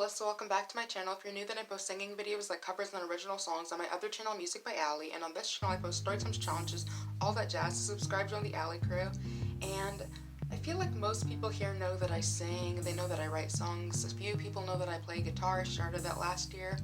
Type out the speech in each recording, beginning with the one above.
Alyssa, welcome back to my channel. If you're new, then I post singing videos like covers and original songs. On my other channel, Music by Allie, and on this channel I post story times, challenges, all that jazz. So subscribe, join the Allie crew. And I feel like most people here know that I sing, they know that I write songs. A few people know that I play guitar, I started that last year.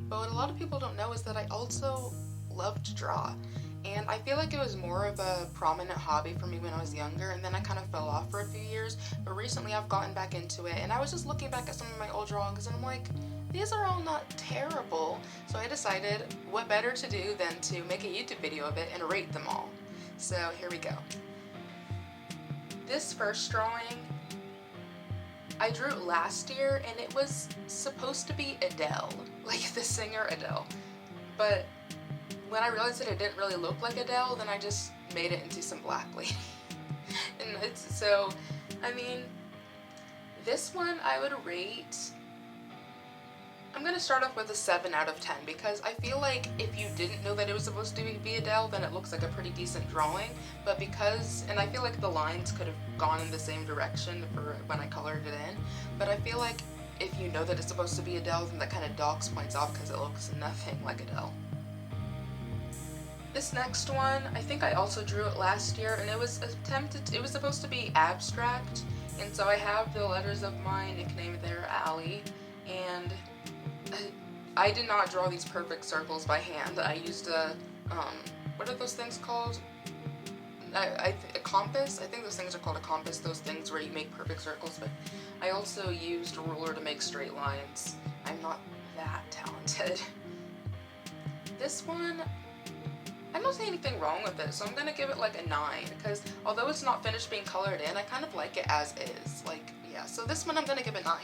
But what a lot of people don't know is that I also love to draw. And I feel like it was more of a prominent hobby for me when I was younger, and then I kind of fell off for a few years, but recently I've gotten back into it, and I was just looking back at some of my old drawings, and I'm like, these are all not terrible. So I decided what better to do than to make a YouTube video of it and rate them all. So here we go. This first drawing, I drew it last year, and it was supposed to be Adele, like the singer Adele, but when I realized that it didn't really look like Adele, then I just made it into some black lady. And I mean, this one I would rate, I'm gonna start off with a 7 out of 10 because I feel like if you didn't know that it was supposed to be Adele, then it looks like a pretty decent drawing, but and I feel like the lines could have gone in the same direction for when I colored it in, but I feel like if you know that it's supposed to be Adele, then that kind of docks points off because it looks nothing like Adele. This next one, I think I also drew it last year, and it was supposed to be abstract, and so I have the letters of my nickname there, Allie, and I did not draw these perfect circles by hand. I used what are those things called? A compass? I think those things are called a compass, those things where you make perfect circles, but I also used a ruler to make straight lines. I'm not that talented. This one, I don't see anything wrong with it, so I'm gonna give it like a 9, because although it's not finished being colored in, I kind of like it as is. So this one I'm gonna give a 9.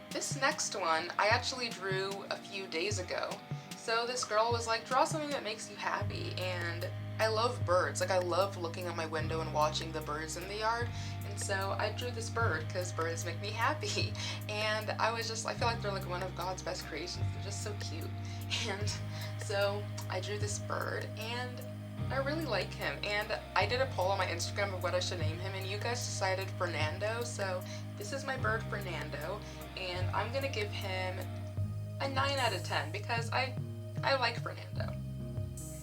This next one I actually drew a few days ago. So this girl was like, draw something that makes you happy, and I love birds. Like, I love looking out my window and watching the birds in the yard, and so I drew this bird because birds make me happy, and I feel like they're like one of God's best creations. They're just so cute. And so I drew this bird, and I really like him, and I did a poll on my Instagram of what I should name him, and you guys decided Fernando, so this is my bird Fernando, and I'm gonna give him a 9 out of 10 because I like Fernando.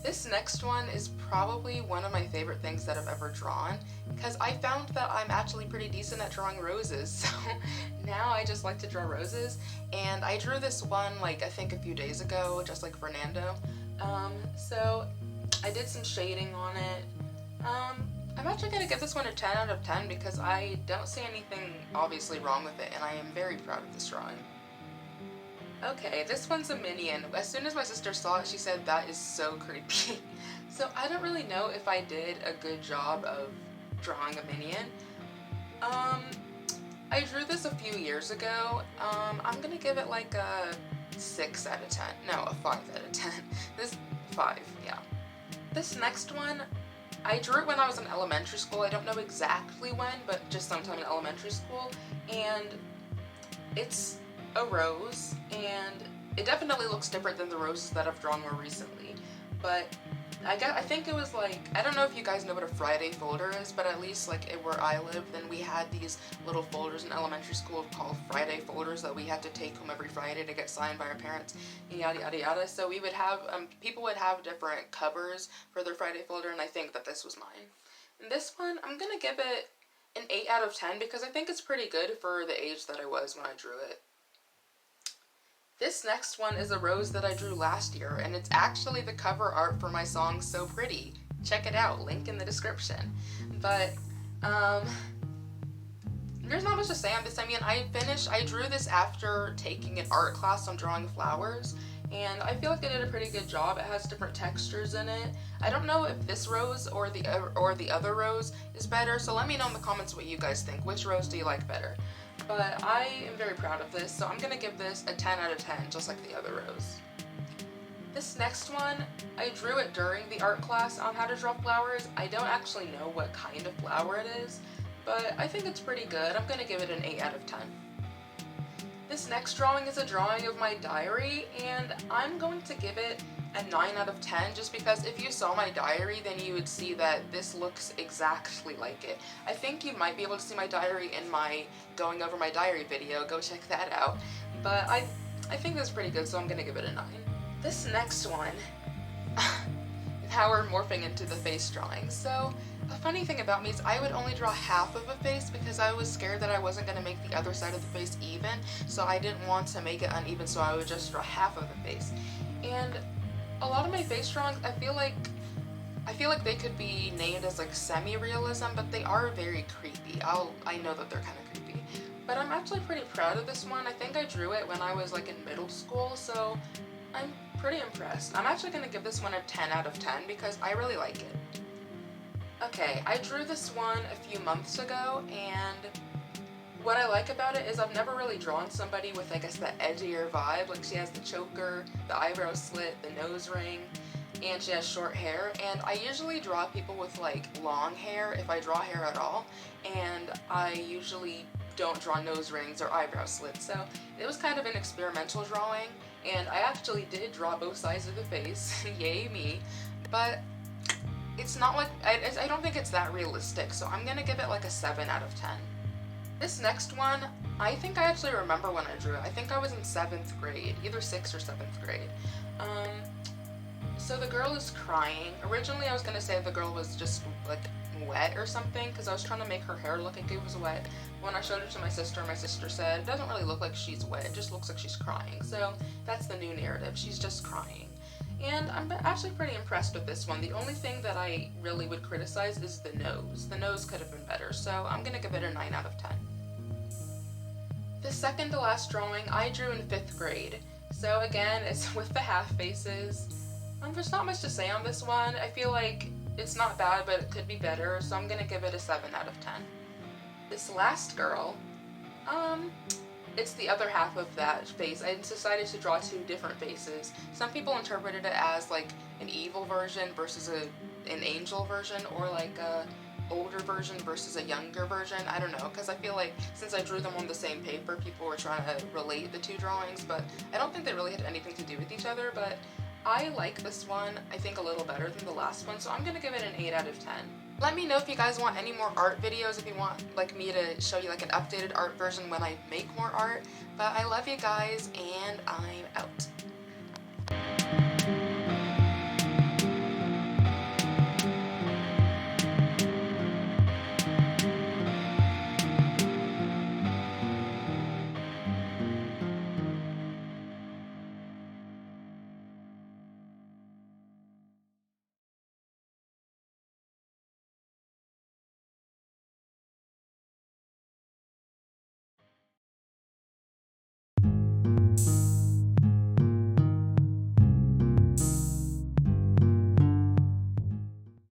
This next one is probably one of my favorite things that I've ever drawn, because I found that I'm actually pretty decent at drawing roses, so now I just like to draw roses, and I drew this one I think a few days ago, just like Fernando. So I did some shading on it. I'm actually going to give this one a 10 out of 10 because I don't see anything obviously wrong with it, and I am very proud of this drawing. Okay, this one's a minion. As soon as my sister saw it, she said, that is so creepy. So I don't really know if I did a good job of drawing a minion. I drew this a few years ago. I'm gonna give it like a 6 out of 10. No, a 5 out of 10. This 5, yeah. This next one, I drew it when I was in elementary school. I don't know exactly when, but just sometime in elementary school. And it's a rose, and it definitely looks different than the roses that I've drawn more recently, but I think it was I don't know if you guys know what a Friday folder is, but at least where I live, then we had these little folders in elementary school called Friday folders that we had to take home every Friday to get signed by our parents, and yada yada yada. So we would have, people would have different covers for their Friday folder, and I think that this was mine. And this one, I'm gonna give it an 8 out of 10 because I think it's pretty good for the age that I was when I drew it. This next one is a rose that I drew last year, and it's actually the cover art for my song So Pretty. Check it out, link in the description. But there's not much to say on this. I mean, I drew this after taking an art class on drawing flowers, and I feel like I did a pretty good job. It has different textures in it. I don't know if this rose or the other rose is better, so let me know in the comments what you guys think. Which rose do you like better? But I am very proud of this, so I'm going to give this a 10 out of 10, just like the other rose. This next one, I drew it during the art class on how to draw flowers. I don't actually know what kind of flower it is, but I think it's pretty good. I'm going to give it an 8 out of 10. This next drawing is a drawing of my diary, and I'm going to give it a 9 out of 10, just because if you saw my diary, then you would see that this looks exactly like it. I think you might be able to see my diary in my going over my diary video. Go check that out. But I think that's pretty good, so I'm gonna give it a 9. This next one, now we're morphing into the face drawing. So a funny thing about me is I would only draw half of a face because I was scared that I wasn't going to make the other side of the face even, so I didn't want to make it uneven, so I would just draw half of the face. And a lot of my face drawings, I feel like they could be named as like semi-realism, but they are very creepy. I know that they're kind of creepy. But I'm actually pretty proud of this one. I think I drew it when I was like in middle school, so I'm pretty impressed. I'm actually going to give this one a 10 out of 10 because I really like it. Okay, I drew this one a few months ago, and what I like about it is I've never really drawn somebody with, I guess, that edgier vibe. Like, she has the choker, the eyebrow slit, the nose ring, and she has short hair. And I usually draw people with, like, long hair, if I draw hair at all, and I usually don't draw nose rings or eyebrow slits. So it was kind of an experimental drawing, and I actually did draw both sides of the face. Yay me. But it's not like, I don't think it's that realistic, so I'm gonna give it like a 7 out of 10. This next one, I think I actually remember when I drew it. I think I was in 7th grade, either 6th or 7th grade. So the girl is crying. Originally I was gonna say the girl was just like wet or something, because I was trying to make her hair look like it was wet. When I showed it to my sister said, it doesn't really look like she's wet, it just looks like she's crying. So that's the new narrative, she's just crying. And I'm actually pretty impressed with this one. The only thing that I really would criticize is the nose. The nose could have been better, so I'm gonna give it a 9 out of 10. The second to last drawing I drew in 5th grade. So again, it's with the half faces. There's not much to say on this one. I feel like it's not bad, but it could be better, so I'm gonna give it a 7 out of 10. This last girl, it's the other half of that face. I decided to draw 2 different faces. Some people interpreted it as like an evil version versus an angel version, or like a older version versus a younger version. I don't know, because I feel like since I drew them on the same paper, people were trying to relate the 2 drawings, but I don't think they really had anything to do with each other. But I like this one, I think, a little better than the last one, so I'm gonna give it an 8 out of 10. Let me know if you guys want any more art videos, if you want like me to show you like an updated art version when I make more art. But I love you guys, and I'm out.